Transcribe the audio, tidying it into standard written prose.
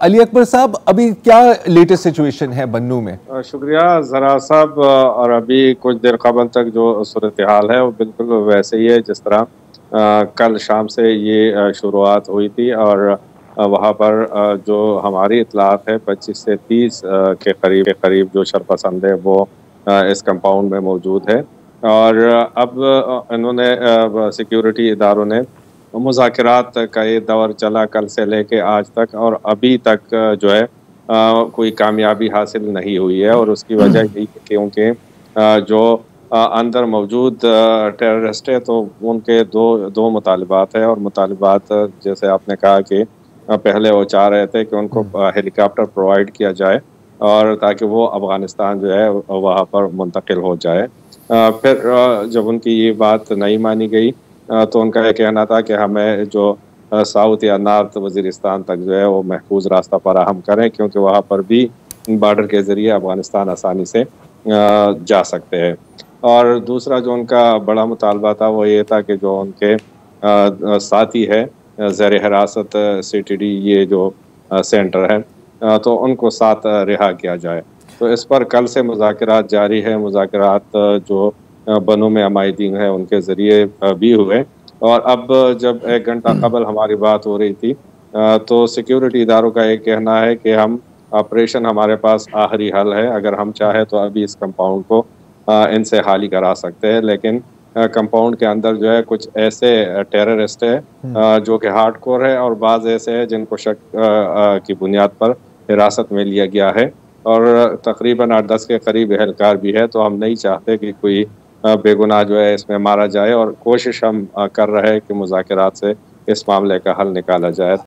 علی اکبر صاحب، ابھی کیا لیٹسٹ سچویشن ہے بنو میں؟ شکریہ زرا صاحب، اور ابھی کچھ دیر قبل تک جو صورتحال ہے وہ بالکل ویسے ہی ہے جس طرح کل شام سے یہ شروعات ہوئی تھی، اور وہاں پر جو ہماری اطلاعات ہے 25 سے 30 کے قریب جو شرپسند ہے وہ اس کمپاؤنڈ میں موجود ہے، اور اب انہوں نے سیکیورٹی اداروں نے مذاکرات کا یہ دور چلا کل سے لے کے آج تک، اور ابھی تک جو ہے کوئی کامیابی حاصل نہیں ہوئی ہے، اور اس کی وجہ یہی ہے کیونکہ جو اندر موجود ٹیررسٹ ہے تو ان کے دو مطالبات ہیں، اور مطالبات جیسے آپ نے کہا کہ پہلے وہ چاہ رہے تھے کہ ان کو ہیلی کاپٹر پرووائڈ کیا جائے اور تاکہ وہ افغانستان جو ہے وہاں پر منتقل ہو جائے۔ پھر جب ان کی یہ بات نہیں مانی گئی تو ان کا یہ کہنا تھا کہ ہمیں جو ساؤتھ یا نارتھ وزیرستان تک جو ہے وہ محفوظ راستہ فراہم کریں، کیونکہ وہاں پر بھی بارڈر کے ذریعے افغانستان آسانی سے جا سکتے ہیں۔ اور دوسرا جو ان کا بڑا مطالبہ تھا وہ یہ تھا کہ جو ان کے ساتھی ہے زیر حراست CTD یہ جو سینٹر ہے تو ان کو ساتھ رہا کیا جائے۔ تو اس پر کل سے مذاکرات جاری ہے، مذاکرات جو بنو میں عمائدین ہیں ان کے ذریعے بھی ہوئے، اور اب جب 1 گھنٹہ قبل ہماری بات ہو رہی تھی تو سیکیورٹی اداروں کا یہ کہنا ہے کہ ہم آپریشن ہمارے پاس آخری حل ہے، اگر ہم چاہیں تو ابھی اس کمپاؤنڈ کو ان سے خالی کرا سکتے ہیں، لیکن کمپاؤنڈ کے اندر جو ہے کچھ ایسے ٹیررسٹ ہے جو کہ ہارڈ کور ہے، اور بعض ایسے ہیں جن کو شک کی بنیاد پر حراست میں لیا گیا ہے، اور تقریباً 8-10 کے قریب اہلکار بھی ہے۔ تو ہم نہیں چاہتے کہ کوئی بے گناہ جو ہے اس میں مارا جائے، اور کوشش ہم کر رہے ہیں کہ مذاکرات سے اس معاملے کا حل نکالا جائے۔